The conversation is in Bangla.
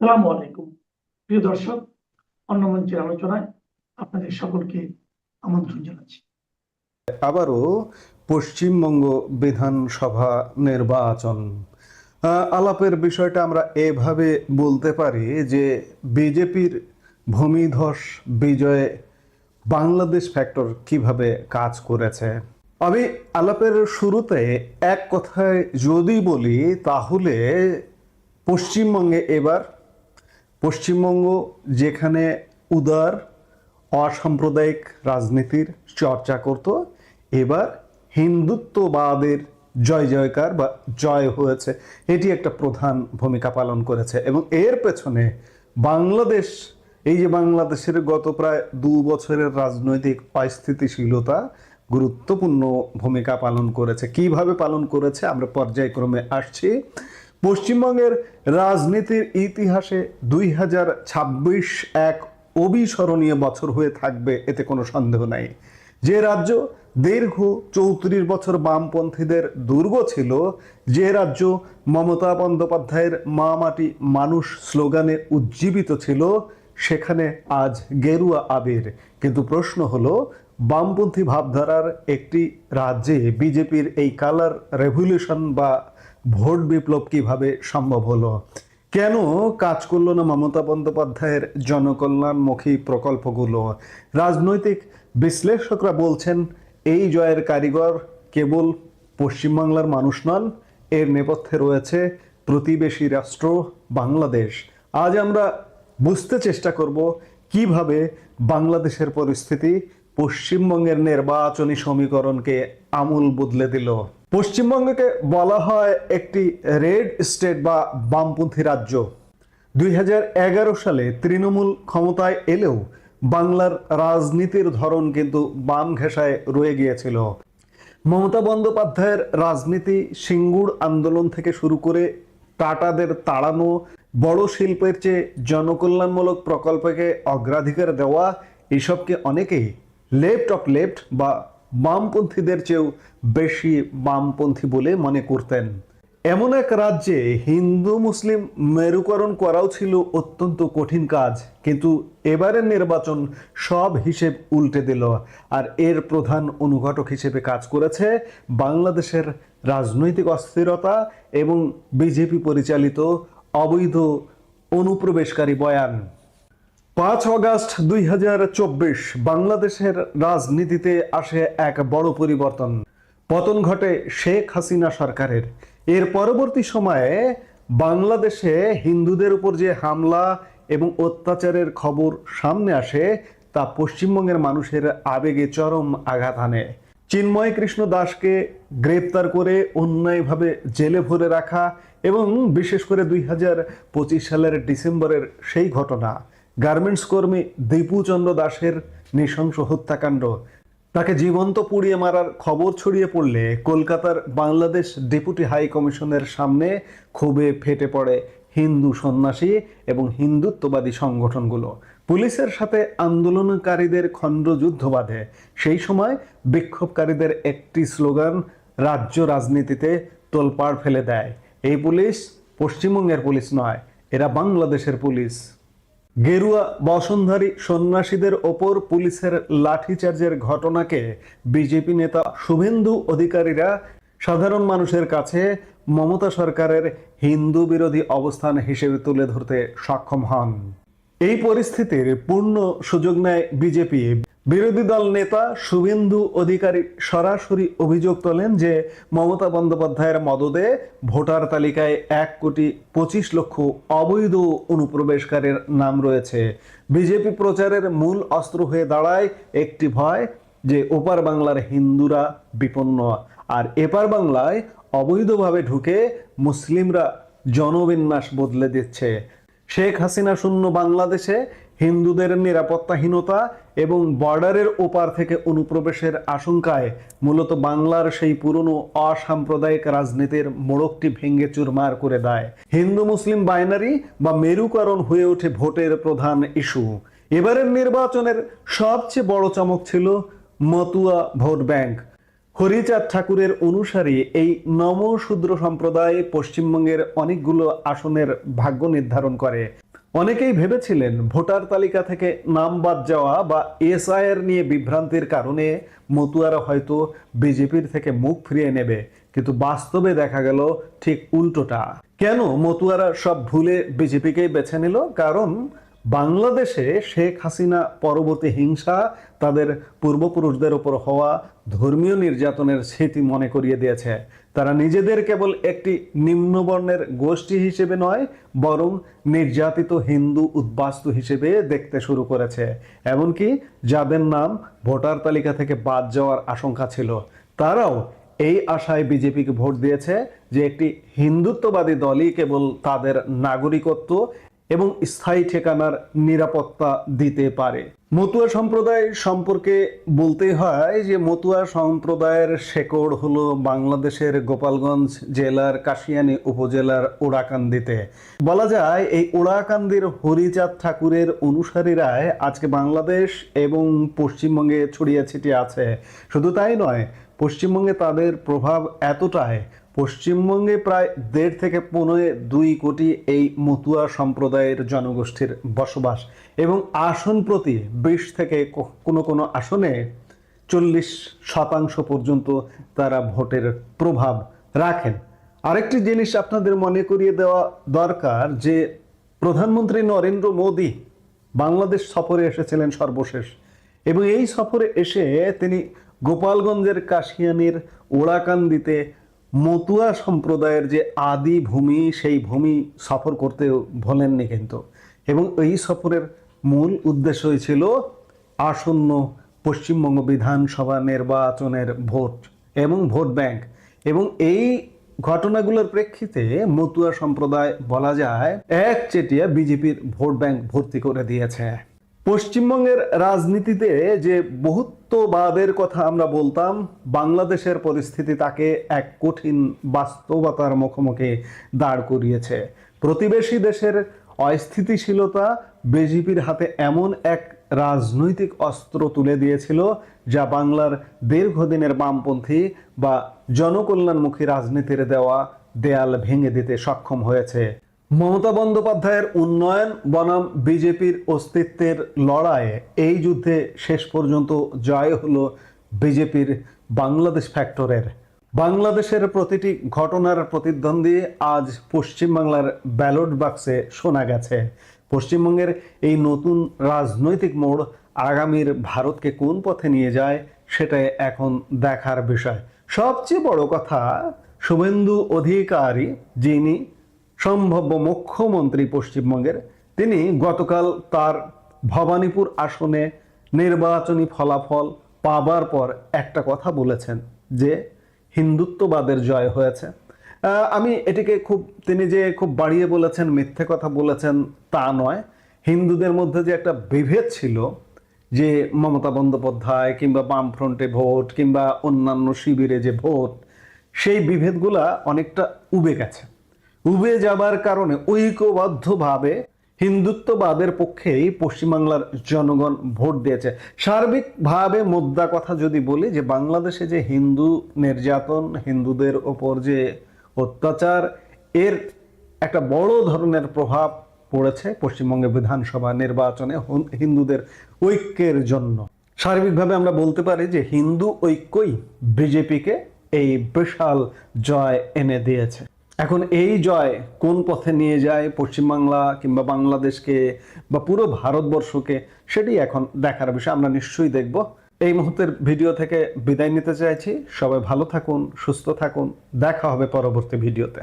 আসসালামু আলাইকুম। প্রিয় দর্শক, অন্য মঞ্চের আলোচনায় আপনাদের সকলকে আমন্ত্রণ জানাচ্ছি। আবারও পশ্চিমবঙ্গ বিধানসভা নির্বাচন আলাপের বিষয়টা আমরা এভাবে বলতে পারি যে বিজেপির ভূমিধস বিজয়ে বাংলাদেশ ফ্যাক্টর কিভাবে কাজ করেছে। আমি আলাপের শুরুতে এক কথায় যদি বলি তাহলে পশ্চিমবঙ্গে এবার পশ্চিমবঙ্গ যেখানে উদার অসাম্প্রদায়িক রাজনীতির চর্চা করত, এবার হিন্দুত্ববাদের জয় জয়কার বা জয় হয়েছে। এটি একটা প্রধান ভূমিকা পালন করেছে এবং এর পেছনে বাংলাদেশ, এই যে বাংলাদেশের গত প্রায় 2 বছরের রাজনৈতিক অস্থিতিশীলতা গুরুত্বপূর্ণ ভূমিকা পালন করেছে। কিভাবে পালন করেছে আমরা পর্যায়ক্রমে আসছি। পশ্চিমবঙ্গের রাজনীতির ইতিহাসে 2026 এক অবিস্মরণীয় বছর হয়ে থাকবে, এতে কোনো সন্দেহ নাই। যে রাজ্য দীর্ঘ 34 বছর বামপন্থীদের দুর্গ ছিল, যে রাজ্য মমতা বন্দ্যোপাধ্যায়ের মা মাটি মানুষ স্লোগানে উজ্জীবিত ছিল, সেখানে আজ গেরুয়া আবির। কিন্তু প্রশ্ন হলো, বামপন্থী ভাবধারার একটি রাজ্যে বিজেপির এই কালার রেভলিউশন বা ভোট বিপ্লব কিভাবে সম্ভব হলো? কেন কাজ করলো না মমতা বন্দ্যোপাধ্যায়ের জনকল্যাণমুখী প্রকল্পগুলো? রাজনৈতিক বিশ্লেষকরা বলছেন এই জয়ের কারিগর কেবল পশ্চিমবাংলার মানুষ নন, এর নেপথ্যে রয়েছে প্রতিবেশী রাষ্ট্র বাংলাদেশ। আজ আমরা বুঝতে চেষ্টা করব কিভাবে বাংলাদেশের পরিস্থিতি পশ্চিমবঙ্গের নির্বাচনী সমীকরণকে আমূল বদলে দিল। পশ্চিমবঙ্গকে বলা হয় একটি রেড স্টেট বা বামপন্থী রাজ্য। 2011 সালে তৃণমূল ক্ষমতায় এলেও বাংলার রাজনীতির ধরন কিন্তু বাম ঘেঁষায় রয়ে গিয়েছিল। মমতা বন্দ্যোপাধ্যায়ের রাজনীতি সিঙ্গুর আন্দোলন থেকে শুরু করে টাটাদের তাড়ানো, বড় শিল্পের চেয়ে জনকল্যাণমূলক প্রকল্পকে অগ্রাধিকার দেওয়া, এসবকে অনেকেই লেফট অফ লেফট বা বামপন্থীদের চেয়েও বেশি বামপন্থী বলে মনে করতেন। এমন এক রাজ্যে হিন্দু মুসলিম মেরুকরণ করাও ছিল অত্যন্ত কঠিন কাজ, কিন্তু এবারের নির্বাচন সব হিসেব উল্টে দিল। আর এর প্রধান অনুঘটক হিসেবে কাজ করেছে বাংলাদেশের রাজনৈতিক অস্থিরতা এবং বিজেপি পরিচালিত অবৈধ অনুপ্রবেশকারী বয়ান। 5 অগাস্ট 2024 বাংলাদেশের রাজনীতিতে আসে এক বড় পরিবর্তন। পতন ঘটে শেখ হাসিনা সরকারের। এর পরবর্তী সময়ে বাংলাদেশে হিন্দুদের উপর যে হামলা এবং অত্যাচারের খবর সামনে আসে, তা পশ্চিমবঙ্গের মানুষের আবেগে চরম আঘাত আনে। চিন্ময় কৃষ্ণ দাসকে গ্রেপ্তার করে অন্যায়ভাবে জেলে ভরে রাখা এবং বিশেষ করে 2025 সালের ডিসেম্বরের সেই ঘটনা, গার্মেন্টস কর্মী দীপু চন্দ্র দাসের নৃশংস হত্যাকাণ্ড, তাকে জীবন্ত পুড়িয়ে মারার খবর ছড়িয়ে পড়লে কলকাতার বাংলাদেশ ডেপুটি হাই কমিশনের সামনে ক্ষোভে ফেটে পড়ে হিন্দু সন্ন্যাসী এবং হিন্দুত্ববাদী সংগঠনগুলো। পুলিশের সাথে আন্দোলনকারীদের খণ্ডযুদ্ধ বাঁধে। সেই সময় বিক্ষোভকারীদের একটি স্লোগান রাজ্য রাজনীতিতে তোলপাড় ফেলে দেয়, এই পুলিশ পশ্চিমবঙ্গের পুলিশ নয়, এরা বাংলাদেশের পুলিশ। গেরুয়া বসনধারী সন্ন্যাসীদের ওপর পুলিশের লাঠিচার্জের ঘটনাকে বিজেপি নেতা শুভেন্দু অধিকারীরা সাধারণ মানুষের কাছে মমতা সরকারের হিন্দু বিরোধী অবস্থান হিসেবে তুলে ধরতে সক্ষম হন। এই পরিস্থিতির পূর্ণ সুযোগ নেয় বিজেপি। বিরোধী দল নেতা শুভেন্দু অধিকারী সরাসরি অভিযোগ তোলেন যে মমতা বন্দ্যোপাধ্যায়ের মদদে ভোটার তালিকায় 1,25,00,000 অবৈধ অনুপ্রবেশকারীর নাম রয়েছে। বিজেপি প্রচারের মূল অস্ত্র হয়ে দাঁড়ায় একটি ভয় যে ওপার বাংলার হিন্দুরা বিপন্ন, আর এপার বাংলায় অবৈধভাবে ঢুকে মুসলিমরা জনবিন্যাস বদলে দিচ্ছে। শেখ হাসিনা শূন্য বাংলাদেশে হিন্দুদের নিরাপত্তাহীনতা এবং বর্ডারের ওপার থেকে অনুপ্রবেশের আশঙ্কায় মূলত বাংলার সেই পুরনো অসাম্প্রদায়িক রাজনীতির মোড়কটি ভেঙে চুরমার করে দেয়। হিন্দু মুসলিম বাইনারি বা মেরুকরণ হয়ে ওঠে ভোটের প্রধান ইস্যু। এবারের নির্বাচনের সবচেয়ে বড় চমক ছিল মতুয়া ভোট ব্যাংক। হরিচাঁদ ঠাকুরের অনুসারী এই নমশূদ্র সম্প্রদায় পশ্চিমবঙ্গের অনেকগুলো আসনের ভাগ্য নির্ধারণ করে। অনেকেই ভেবেছিলেন ভোটার তালিকা থেকে নাম বাদ যাওয়া বা এসআইআর নিয়ে বিভ্রান্তির কারণে মতুয়ারা হয়তো বিজেপির থেকে মুখ ফিরিয়ে নেবে, কিন্তু বাস্তবে দেখা গেল ঠিক উল্টোটা। কেন মতুয়ারা সব ভুলে বিজেপিকেই বেছে নিল? কারণ বাংলাদেশে শেখ হাসিনা পরবর্তী হিংসা তাদের পূর্বপুরুষদের উপর হওয়া ধর্মীয় নির্যাতনের স্মৃতি মনে করিয়ে দিয়েছে। তারা নিজেদের কেবল একটি নিম্নবর্ণের গোষ্ঠী হিসেবে নয়, বরং নির্যাতিত হিন্দু উদ্বাস্তু হিসেবে দেখতে শুরু করেছে। এমনকি যাদের নাম ভোটার তালিকা থেকে বাদ যাওয়ার আশঙ্কা ছিল, তারাও এই আশায় বিজেপিকে ভোট দিয়েছে যে একটি হিন্দুত্ববাদী দলই কেবল তাদের নাগরিকত্ব এবং স্থায়ী ঠিকানার নিরাপত্তা দিতে পারে। মতুয়া সম্প্রদায় সম্পর্কে বলতে হয় যে মতুয়া সম্প্রদায়ের শেকড় হলো বাংলাদেশের গোপালগঞ্জ জেলার কাশিয়ানী উপজেলার ওড়াকান্দিতে। বলা যায় এই ওড়াকান্দির হরিচাঁদ ঠাকুরের অনুসারীরাই আজকে বাংলাদেশ এবং পশ্চিমবঙ্গে ছড়িয়ে ছিটিয়ে আছে। শুধু তাই নয়, পশ্চিমবঙ্গে তাদের প্রভাব এতটাই, পশ্চিমবঙ্গে প্রায় 1.5 থেকে 2 কোটি এই মতুয়া সম্প্রদায়ের জনগোষ্ঠীর বসবাস এবং আসন প্রতি 20 থেকে কোনো আসনে 40% পর্যন্ত তারা ভোটের প্রভাব রাখেন। আরেকটি জিনিস আপনাদের মনে করিয়ে দেওয়া দরকার যে প্রধানমন্ত্রী নরেন্দ্র মোদী বাংলাদেশ সফরে এসেছিলেন সর্বশেষ, এবং এই সফরে এসে তিনি গোপালগঞ্জের কাশিয়ানীর ওড়াকান্দিতে মতুয়া সম্প্রদায়ের যে আদি ভূমি, সেই ভূমি সফর করতে ভোলেননি কিন্তু। এবং এই সফরের মূল উদ্দেশ্যই ছিল আসন্ন পশ্চিমবঙ্গ বিধানসভা নির্বাচনের ভোট এবং ভোট ব্যাংক। এবং এই ঘটনাগুলোর প্রেক্ষিতে মতুয়া সম্প্রদায় বলা যায় একচেটিয়া বিজেপির ভোট ব্যাংক ভর্তি করে দিয়েছে। পশ্চিমবঙ্গের রাজনীতিতে যে বহুত্ববাদের কথা আমরা বলতাম, বাংলাদেশের পরিস্থিতি তাকে এক কঠিন বাস্তবতার মুখোমুখি দাঁড় করিয়েছে। প্রতিবেশী দেশের অস্থিতিশীলতা বিজেপির হাতে এমন এক রাজনৈতিক অস্ত্র তুলে দিয়েছিল যা বাংলার দীর্ঘদিনের বামপন্থী বা জনকল্যাণমুখী রাজনীতির দেওয়া দেয়াল ভেঙে দিতে সক্ষম হয়েছে। মমতা বন্দ্যোপাধ্যায়ের উন্নয়ন বনাম বিজেপির অস্তিত্বের লড়াইয়ে এই যুদ্ধে শেষ পর্যন্ত জয় হলো বিজেপির বাংলাদেশ ফ্যাক্টরের। বাংলাদেশের প্রতিটি ঘটনার প্রতিদ্বন্দ্বী আজ পশ্চিমবাংলার ব্যালট বাক্সে শোনা গেছে। পশ্চিমবঙ্গের এই নতুন রাজনৈতিক মোড় আগামীর ভারতকে কোন পথে নিয়ে যায় সেটাই এখন দেখার বিষয়। সবচেয়ে বড় কথা, শুভেন্দু অধিকারী, যিনি সম্ভাব্য মুখ্যমন্ত্রী পশ্চিমবঙ্গের, তিনি গতকাল তার ভবানীপুর আসনে নির্বাচনী ফলাফল পাবার পর একটা কথা বলেছেন যে হিন্দুত্ববাদের জয় হয়েছে। আমি এটিকে তিনি যে খুব বাড়িয়ে বলেছেন, মিথ্যে কথা বলেছেন তা নয়। হিন্দুদের মধ্যে যে একটা বিভেদ ছিল, যে মমতা বন্দ্যোপাধ্যায় কিংবা বামফ্রন্টে ভোট কিংবা অন্যান্য শিবিরে যে ভোট, সেই বিভেদগুলা অনেকটা উবে গেছে। উবে যাবার কারণে ঐক্যবদ্ধভাবে হিন্দুত্ববাদের পক্ষেই পশ্চিমবাংলার জনগণ ভোট দিয়েছে। সার্বিকভাবে মোদ্দা কথা যদি বলি, যে বাংলাদেশে যে হিন্দু নির্যাতন, হিন্দুদের ওপর যে অত্যাচার, এর একটা বড় ধরনের প্রভাব পড়েছে পশ্চিমবঙ্গের বিধানসভা নির্বাচনে হিন্দুদের ঐক্যের জন্য। সার্বিকভাবে আমরা বলতে পারি যে হিন্দু ঐক্যই বিজেপিকে এই বিশাল জয় এনে দিয়েছে। এখন এই জয় কোন পথে নিয়ে যায় পশ্চিমবাংলা কিংবা বাংলাদেশকে বা পুরো ভারতবর্ষকে, সেটি এখন দেখার বিষয়। আমরা নিশ্চয়ই দেখব। এই মুহূর্তের ভিডিও থেকে বিদায় নিতে চাইছি। সবাই ভালো থাকুন, সুস্থ থাকুন। দেখা হবে পরবর্তী ভিডিওতে।